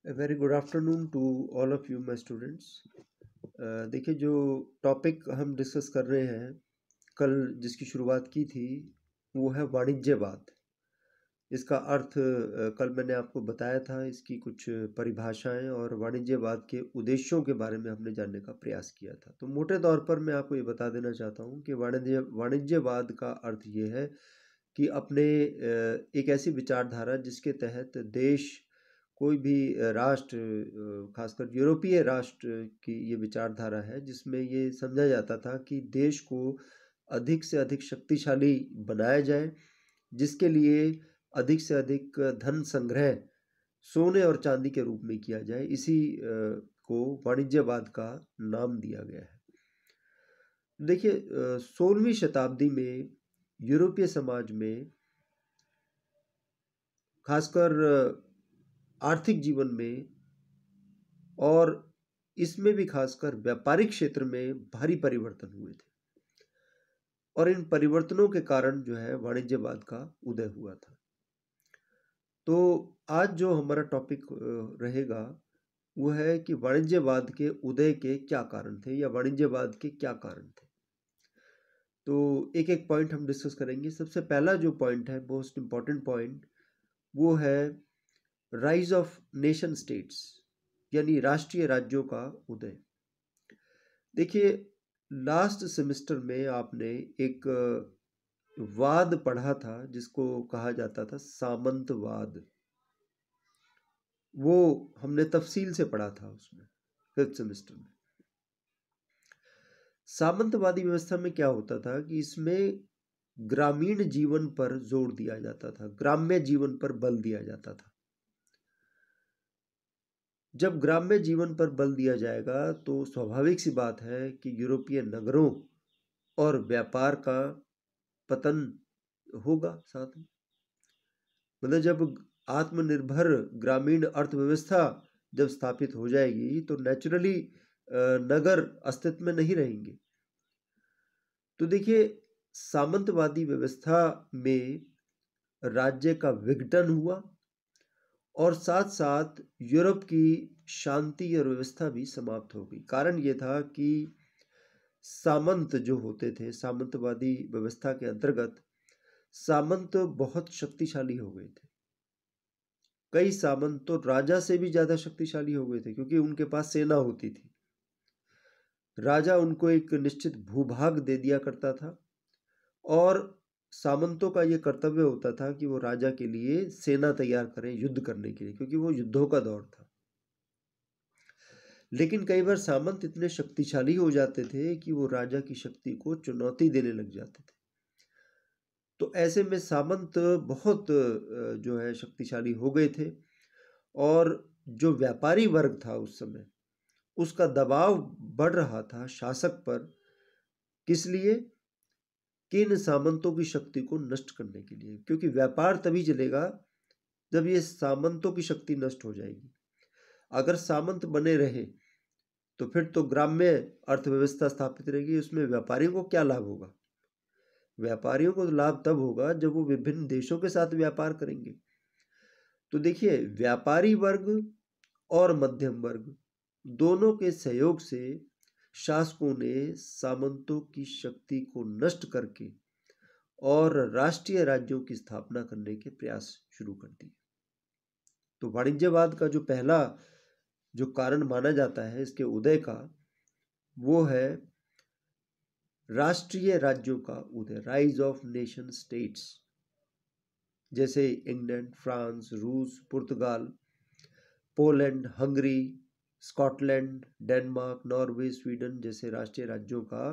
A very good afternoon to all of you, my students. देखिए, जो topic हम discuss कर रहे हैं, कल जिसकी शुरुआत की थी, वो है वाणिज्यवाद। इसका अर्थ कल मैंने आपको बताया था, इसकी कुछ परिभाषाएं और वाणिज्यवाद के उद्देश्यों के बारे में हमने जानने का प्रयास किया था। तो मोटे तौर पर मैं आपको ये बता देना चाहता हूँ कि वाणिज्यवाद का अर्थ ये है कि अपने एक ऐसी विचारधारा जिसके तहत देश कोई भी राष्ट्र, खासकर यूरोपीय राष्ट्र की ये विचारधारा है, जिसमें ये समझा जाता था कि देश को अधिक से अधिक शक्तिशाली बनाया जाए, जिसके लिए अधिक से अधिक धन संग्रह सोने और चांदी के रूप में किया जाए। इसी को वाणिज्यवाद का नाम दिया गया है। देखिए, 16वीं शताब्दी में यूरोपीय समाज में, खासकर आर्थिक जीवन में और इसमें भी खासकर व्यापारिक क्षेत्र में भारी परिवर्तन हुए थे, और इन परिवर्तनों के कारण जो है वाणिज्यवाद का उदय हुआ था। तो आज जो हमारा टॉपिक रहेगा वो है कि वाणिज्यवाद के उदय के क्या कारण थे, या वाणिज्यवाद के क्या कारण थे। तो एक एक पॉइंट हम डिस्कस करेंगे। सबसे पहला जो पॉइंट है, मोस्ट इम्पॉर्टेंट पॉइंट, वो है राइज ऑफ नेशन स्टेट्स, यानी राष्ट्रीय राज्यों का उदय। देखिए, लास्ट सेमेस्टर में आपने एक वाद पढ़ा था जिसको कहा जाता था सामंतवाद। वो हमने तफसील से पढ़ा था उसमें 5th सेमेस्टर में। सामंतवादी व्यवस्था में क्या होता था कि इसमें ग्रामीण जीवन पर जोर दिया जाता था, ग्राम्य जीवन पर बल दिया जाता था। जब ग्राम्य जीवन पर बल दिया जाएगा तो स्वाभाविक सी बात है कि यूरोपीय नगरों और व्यापार का पतन होगा साथ में। मतलब जब आत्मनिर्भर ग्रामीण अर्थव्यवस्था जब स्थापित हो जाएगी तो नेचुरली नगर अस्तित्व में नहीं रहेंगे। तो देखिए, सामंतवादी व्यवस्था में राज्य का विघटन हुआ और साथ साथ यूरोप की शांति और व्यवस्था भी समाप्त हो गई। कारण ये था कि सामंत जो होते थे, सामंतवादी व्यवस्था के अंतर्गत सामंत बहुत शक्तिशाली हो गए थे। कई सामंत तो राजा से भी ज्यादा शक्तिशाली हो गए थे, क्योंकि उनके पास सेना होती थी। राजा उनको एक निश्चित भूभाग दे दिया करता था, और सामंतों का यह कर्तव्य होता था कि वो राजा के लिए सेना तैयार करें युद्ध करने के लिए, क्योंकि वो युद्धों का दौर था। लेकिन कई बार सामंत इतने शक्तिशाली हो जाते थे कि वो राजा की शक्ति को चुनौती देने लग जाते थे। तो ऐसे में सामंत बहुत जो है शक्तिशाली हो गए थे, और जो व्यापारी वर्ग था उस समय, उसका दबाव बढ़ रहा था शासक पर। किस लिए? कि इन सामंतों की शक्ति को नष्ट करने के लिए, क्योंकि व्यापार तभी चलेगा जब ये सामंतों की शक्ति नष्ट हो जाएगी। अगर सामंत बने रहे तो फिर तो ग्राम्य अर्थव्यवस्था स्थापित रहेगी, उसमें व्यापारियों को क्या लाभ होगा? व्यापारियों को लाभ तब होगा जब वो विभिन्न देशों के साथ व्यापार करेंगे। तो देखिए, व्यापारी वर्ग और मध्यम वर्ग दोनों के सहयोग से शासकों ने सामंतों की शक्ति को नष्ट करके और राष्ट्रीय राज्यों की स्थापना करने के प्रयास शुरू कर दिए। तो वाणिज्यवाद का जो पहला जो कारण माना जाता है इसके उदय का, वो है राष्ट्रीय राज्यों का उदय, राइज ऑफ नेशन स्टेट्स। जैसे इंग्लैंड, फ्रांस, रूस, पुर्तगाल, Poland, Hungary, Scotland, Denmark, Norway, Sweden जैसे राष्ट्रीय राज्यों का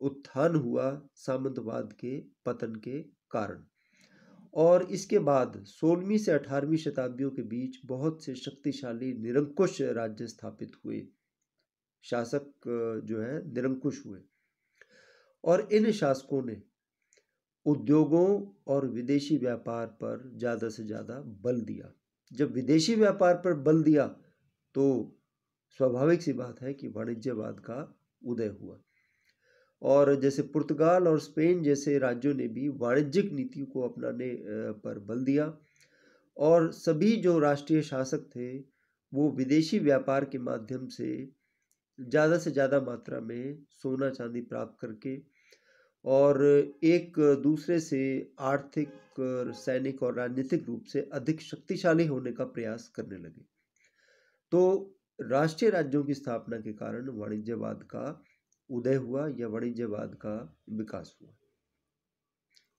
उत्थान हुआ सामंतवाद के पतन के कारण। और इसके बाद 16वीं से 18वीं शताब्दियों के बीच बहुत से शक्तिशाली निरंकुश राज्य स्थापित हुए, शासक जो है निरंकुश हुए, और इन शासकों ने उद्योगों और विदेशी व्यापार पर ज्यादा से ज्यादा बल दिया। जब विदेशी व्यापार पर बल दिया तो स्वाभाविक सी बात है कि वाणिज्यवाद का उदय हुआ। और जैसे पुर्तगाल और स्पेन जैसे राज्यों ने भी वाणिज्यिक नीति को अपनाने पर बल दिया, और सभी जो राष्ट्रीय शासक थे वो विदेशी व्यापार के माध्यम से ज़्यादा मात्रा में सोना चांदी प्राप्त करके और एक दूसरे से आर्थिक, सैनिक और राजनीतिक रूप से अधिक शक्तिशाली होने का प्रयास करने लगे। तो राष्ट्रीय राज्यों की स्थापना के कारण वाणिज्यवाद का उदय हुआ या वाणिज्यवाद का विकास हुआ।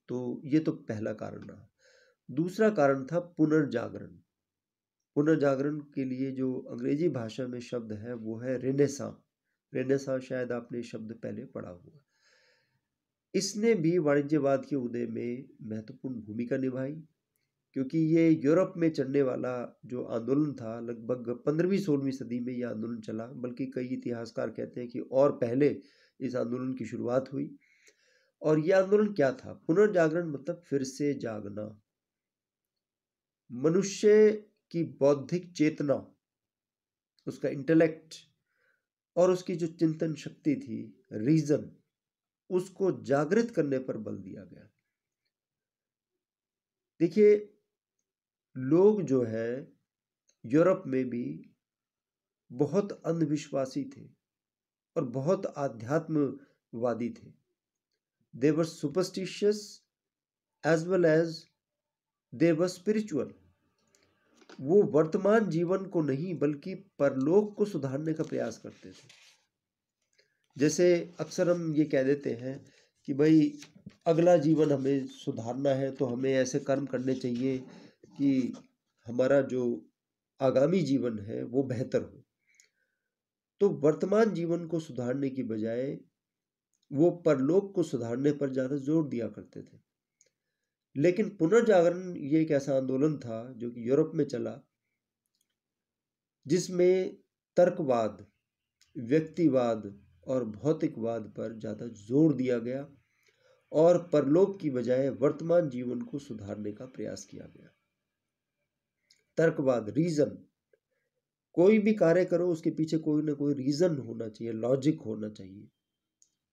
तो ये तो पहला कारण रहा। दूसरा कारण था पुनर्जागरण। पुनर्जागरण के लिए जो अंग्रेजी भाषा में शब्द है वो है रेनेसां। रेनेसां शायद आपने शब्द पहले पढ़ा हुआ। इसने भी वाणिज्यवाद के उदय में महत्वपूर्ण भूमिका निभाई, क्योंकि ये यूरोप में चलने वाला जो आंदोलन था, लगभग 15वीं-16वीं सदी में यह आंदोलन चला, बल्कि कई इतिहासकार कहते हैं कि और पहले इस आंदोलन की शुरुआत हुई। और यह आंदोलन क्या था? पुनर्जागरण मतलब फिर से जागना। मनुष्य की बौद्धिक चेतना, उसका इंटेलेक्ट और उसकी जो चिंतन शक्ति थी, रीजन, उसको जागृत करने पर बल दिया गया। देखिए, लोग जो है यूरोप में भी बहुत अंधविश्वासी थे और बहुत आध्यात्मवादी थे। They were superstitious as well as they were spiritual. वो वर्तमान जीवन को नहीं बल्कि परलोक को सुधारने का प्रयास करते थे। जैसे अक्सर हम ये कह देते हैं कि भाई अगला जीवन हमें सुधारना है तो हमें ऐसे कर्म करने चाहिए कि हमारा जो आगामी जीवन है वो बेहतर हो। तो वर्तमान जीवन को सुधारने की बजाय वो परलोक को सुधारने पर ज़्यादा जोर दिया करते थे। लेकिन पुनर्जागरण ये एक ऐसा आंदोलन था जो कि यूरोप में चला, जिसमें तर्कवाद, व्यक्तिवाद और भौतिकवाद पर ज़्यादा जोर दिया गया और परलोक की बजाय वर्तमान जीवन को सुधारने का प्रयास किया गया। तर्कवाद, रीजन, कोई भी कार्य करो उसके पीछे कोई ना कोई रीजन होना चाहिए, लॉजिक होना चाहिए।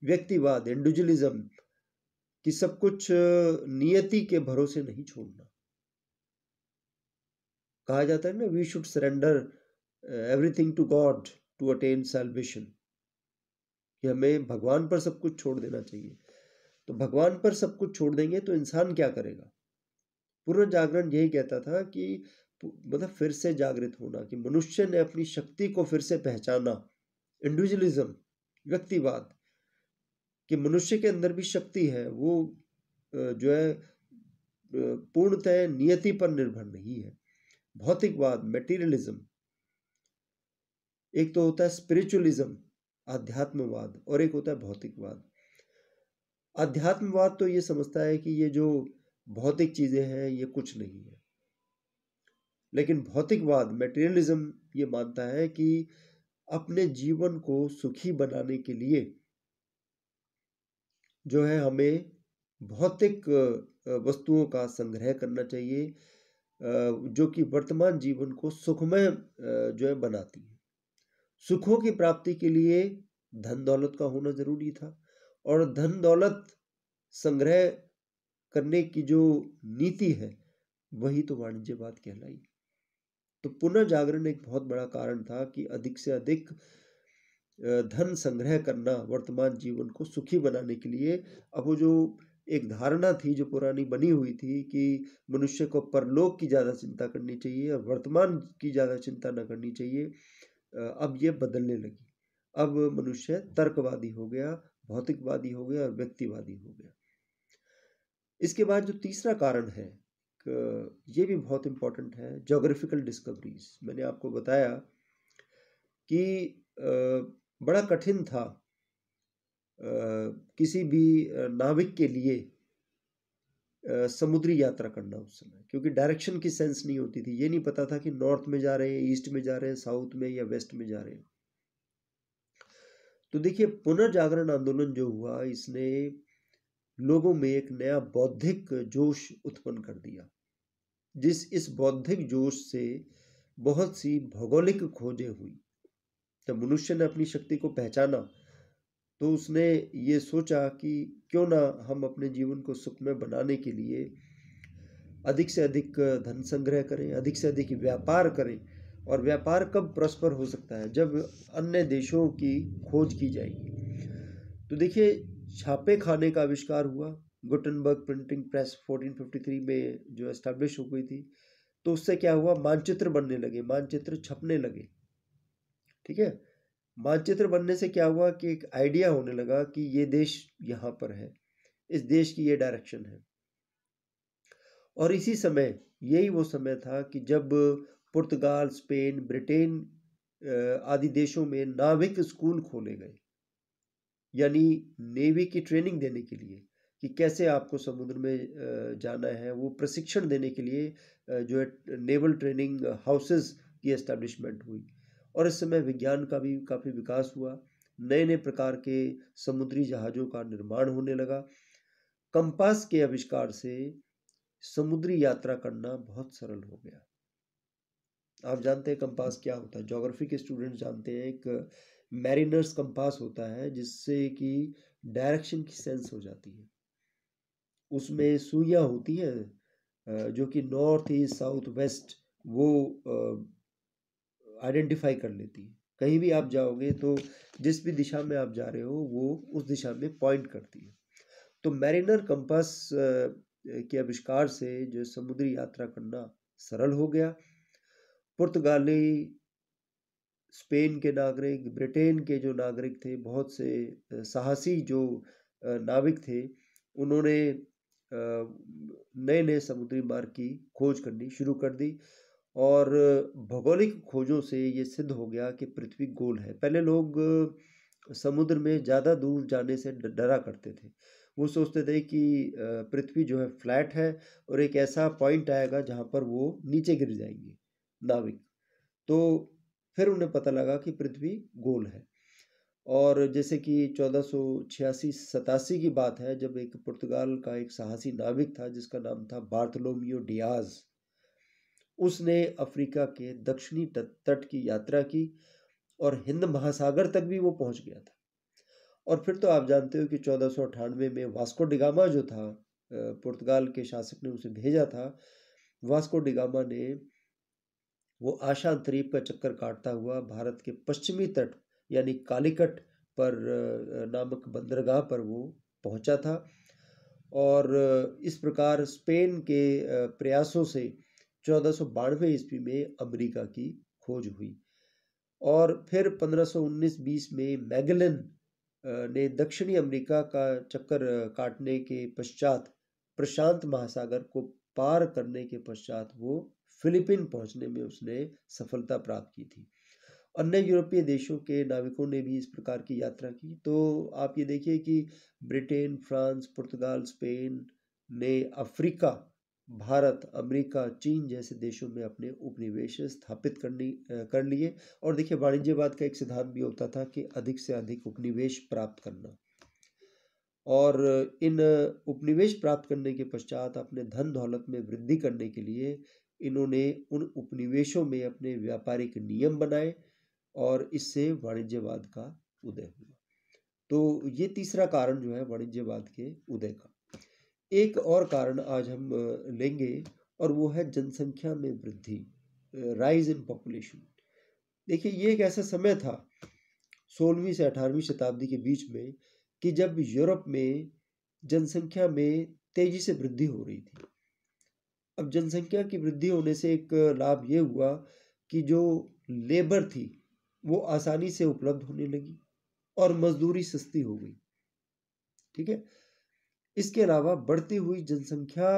व्यक्तिवाद, इंडिविजुअलिज्म, कि सब कुछ नियति के भरोसे नहीं छोड़ना। कहा जाता है ना, we should surrender everything to God to attain salvation, कि हमें भगवान पर सब कुछ छोड़ देना चाहिए। तो भगवान पर सब कुछ छोड़ देंगे तो इंसान क्या करेगा? पुनर्जागरण यही कहता था कि मतलब फिर से जागृत होना, कि मनुष्य ने अपनी शक्ति को फिर से पहचाना। इंडिविजुअलिज्म, व्यक्तिवाद, कि मनुष्य के अंदर भी शक्ति है, वो जो है पूर्णतः नियति पर निर्भर नहीं है। भौतिकवाद, मटेरियलिज्म, एक तो होता है स्पिरिचुअलिज्म, आध्यात्मवाद, और एक होता है भौतिकवाद। अध्यात्मवाद तो ये समझता है कि ये जो भौतिक चीजें हैं ये कुछ नहीं है, लेकिन भौतिकवाद, मटेरियलिज्म, ये मानता है कि अपने जीवन को सुखी बनाने के लिए जो है हमें भौतिक वस्तुओं का संग्रह करना चाहिए, जो कि वर्तमान जीवन को सुखमय जो है बनाती है। सुखों की प्राप्ति के लिए धन दौलत का होना जरूरी था, और धन दौलत संग्रह करने की जो नीति है वही तो वाणिज्यवाद कहलाई। तो पुनर्जागरण एक बहुत बड़ा कारण था कि अधिक से अधिक धन संग्रह करना वर्तमान जीवन को सुखी बनाने के लिए। अब वो जो एक धारणा थी जो पुरानी बनी हुई थी कि मनुष्य को परलोक की ज़्यादा चिंता करनी चाहिए और वर्तमान की ज़्यादा चिंता न करनी चाहिए, अब ये बदलने लगी। अब मनुष्य तर्कवादी हो गया, भौतिकवादी हो गया और व्यक्तिवादी हो गया। इसके बाद जो तीसरा कारण है, ये भी बहुत इंपॉर्टेंट है, ज्योग्राफिकल डिस्कवरीज। मैंने आपको बताया कि बड़ा कठिन था किसी भी नाविक के लिए समुद्री यात्रा करना उस समय, क्योंकि डायरेक्शन की सेंस नहीं होती थी। ये नहीं पता था कि नॉर्थ में जा रहे हैं, ईस्ट में जा रहे हैं, साउथ में या वेस्ट में जा रहे हैं। तो देखिए, पुनर्जागरण आंदोलन जो हुआ, इसने लोगों में एक नया बौद्धिक जोश उत्पन्न कर दिया। इस बौद्धिक जोश से बहुत सी भौगोलिक खोजें हुई। जब मनुष्य ने अपनी शक्ति को पहचाना तो उसने ये सोचा कि क्यों ना हम अपने जीवन को सुखमय बनाने के लिए अधिक से अधिक धन संग्रह करें, अधिक से अधिक व्यापार करें। और व्यापार कब प्रॉस्पर हो सकता है? जब अन्य देशों की खोज की जाएगी। तो देखिए, छापे खाने का आविष्कार हुआ। गुटेनबर्ग प्रिंटिंग प्रेस 1453 में जो एस्टैब्लिश हो गई थी। तो उससे क्या हुआ? मानचित्र बनने लगे, मानचित्र छपने लगे। ठीक है, मानचित्र बनने से क्या हुआ कि एक आइडिया होने लगा कि ये देश यहाँ पर है, इस देश की ये डायरेक्शन है। और इसी समय, यही वो समय था कि जब पुर्तगाल, स्पेन, ब्रिटेन आदि देशों में नाविक स्कूल खोले गए, यानी नेवी की ट्रेनिंग देने के लिए कि कैसे आपको समुद्र में जाना है। वो प्रशिक्षण देने के लिए जो है नेवल ट्रेनिंग हाउसेस की एस्टैब्लिशमेंट हुई। और इस समय विज्ञान का भी काफ़ी विकास हुआ। नए नए प्रकार के समुद्री जहाज़ों का निर्माण होने लगा। कंपास के आविष्कार से समुद्री यात्रा करना बहुत सरल हो गया। आप जानते हैं कंपास क्या होता है? ज्योग्राफी के स्टूडेंट्स जानते हैं। एक मैरिनर्स कंपास होता है जिससे कि डायरेक्शन की सेंस हो जाती है। उसमें सुइयां होती हैं जो कि नॉर्थ, ईस्ट, साउथ, वेस्ट वो आइडेंटिफाई कर लेती है। कहीं भी आप जाओगे तो जिस भी दिशा में आप जा रहे हो वो उस दिशा में पॉइंट करती है। तो मैरिनर कंपास के आविष्कार से जो समुद्री यात्रा करना सरल हो गया। पुर्तगाली, स्पेन के नागरिक, ब्रिटेन के जो नागरिक थे, बहुत से साहसी जो नाविक थे, उन्होंने नए नए समुद्री मार्ग की खोज करनी शुरू कर दी। और भौगोलिक खोजों से ये सिद्ध हो गया कि पृथ्वी गोल है। पहले लोग समुद्र में ज़्यादा दूर जाने से डरा करते थे। वो सोचते थे कि पृथ्वी जो है फ्लैट है और एक ऐसा पॉइंट आएगा जहाँ पर वो नीचे गिर जाएंगे नाविक। तो फिर उन्हें पता लगा कि पृथ्वी गोल है। और जैसे कि 1486-87 की बात है, जब एक पुर्तगाल का एक साहसी नाविक था जिसका नाम था बार्थोलोमियो डियाज। उसने अफ्रीका के दक्षिणी तट की यात्रा की और हिंद महासागर तक भी वो पहुंच गया था। और फिर तो आप जानते हो कि 1498 में वास्को डिगामा जो था, पुर्तगाल के शासक ने उसे भेजा था। वास्को डिगामा ने वो आशा अंतरीप का चक्कर काटता हुआ भारत के पश्चिमी तट यानी कालीकट पर नामक बंदरगाह पर वो पहुंचा था। और इस प्रकार स्पेन के प्रयासों से 1492 ईस्वी में अमेरिका की खोज हुई। और फिर 1519-20 में मैगेलन ने दक्षिणी अमेरिका का चक्कर काटने के पश्चात, प्रशांत महासागर को पार करने के पश्चात, वो फिलीपीन पहुंचने में उसने सफलता प्राप्त की थी। अन्य यूरोपीय देशों के नाविकों ने भी इस प्रकार की यात्रा की। तो आप ये देखिए कि ब्रिटेन, फ्रांस, पुर्तगाल, स्पेन ने अफ्रीका, भारत, अमेरिका, चीन जैसे देशों में अपने उपनिवेश स्थापित कर लिए। और देखिए, वाणिज्यवाद का एक सिद्धांत भी होता था कि अधिक से अधिक उपनिवेश प्राप्त करना। और इन उपनिवेश प्राप्त करने के पश्चात अपने धन दौलत में वृद्धि करने के लिए इन्होंने उन उपनिवेशों में अपने व्यापारिक नियम बनाए और इससे वाणिज्यवाद का उदय हुआ। तो ये तीसरा कारण जो है वाणिज्यवाद के उदय का। एक और कारण आज हम लेंगे और वो है जनसंख्या में वृद्धि, राइज इन पॉपुलेशन। देखिए, ये एक ऐसा समय था 16वीं से 18वीं शताब्दी के बीच में कि जब यूरोप में जनसंख्या में तेजी से वृद्धि हो रही थी। अब जनसंख्या की वृद्धि होने से एक लाभ ये हुआ कि जो लेबर थी वो आसानी से उपलब्ध होने लगी और मजदूरी सस्ती हो गई। ठीक है, इसके अलावा बढ़ती हुई जनसंख्या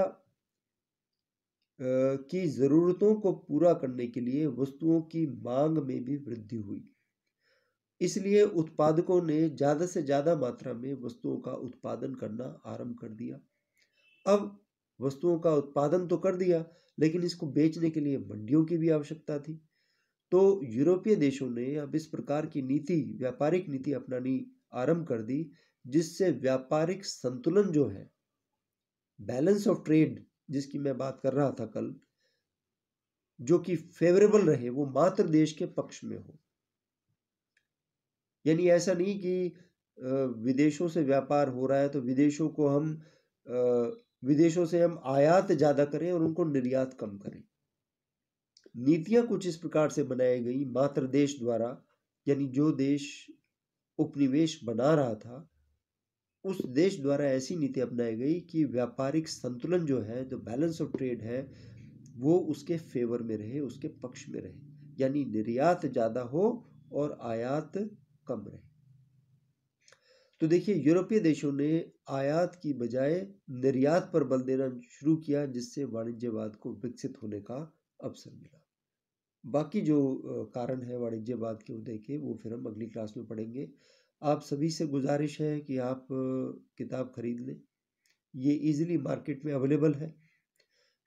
की ज़रूरतों को पूरा करने के लिए वस्तुओं की मांग में भी वृद्धि हुई। इसलिए उत्पादकों ने ज़्यादा से ज़्यादा मात्रा में वस्तुओं का उत्पादन करना आरंभ कर दिया। अब वस्तुओं का उत्पादन तो कर दिया, लेकिन इसको बेचने के लिए मंडियों की भी आवश्यकता थी। तो यूरोपीय देशों ने अब इस प्रकार की नीति, व्यापारिक नीति अपनानी आरंभ कर दी, जिससे व्यापारिक संतुलन जो है, बैलेंस ऑफ ट्रेड जिसकी मैं बात कर रहा था कल, जो कि फेवरेबल रहे, वो मात्र देश के पक्ष में हो। यानी ऐसा नहीं कि विदेशों से व्यापार हो रहा है तो विदेशों को हम विदेशों से हम आयात ज़्यादा करें और उनको निर्यात कम करें। नीतियां कुछ इस प्रकार से बनाई गई मात्र देश द्वारा, यानी जो देश उपनिवेश बना रहा था उस देश द्वारा ऐसी नीति अपनाई गई कि व्यापारिक संतुलन जो है, जो बैलेंस ऑफ ट्रेड है, वो उसके फेवर में रहे, उसके पक्ष में रहे, यानी निर्यात ज़्यादा हो और आयात कम रहे। तो देखिए यूरोपीय देशों ने आयात की बजाय निर्यात पर बल देना शुरू किया, जिससे वाणिज्यवाद को विकसित होने का अवसर मिला। बाकी जो कारण है वाणिज्यवाद के उदय के, वो फिर हम अगली क्लास में पढ़ेंगे। आप सभी से गुजारिश है कि आप किताब खरीद लें, ये इजीली मार्केट में अवेलेबल है।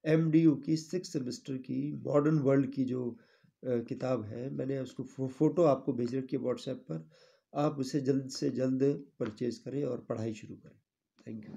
MDU की 6 सेमेस्टर की मॉडर्न वर्ल्ड की जो किताब है, मैंने उसको फोटो आपको भेज रखी है व्हाट्सएप पर। आप उसे जल्द से जल्द परचेज करें और पढ़ाई शुरू करें। Thank you.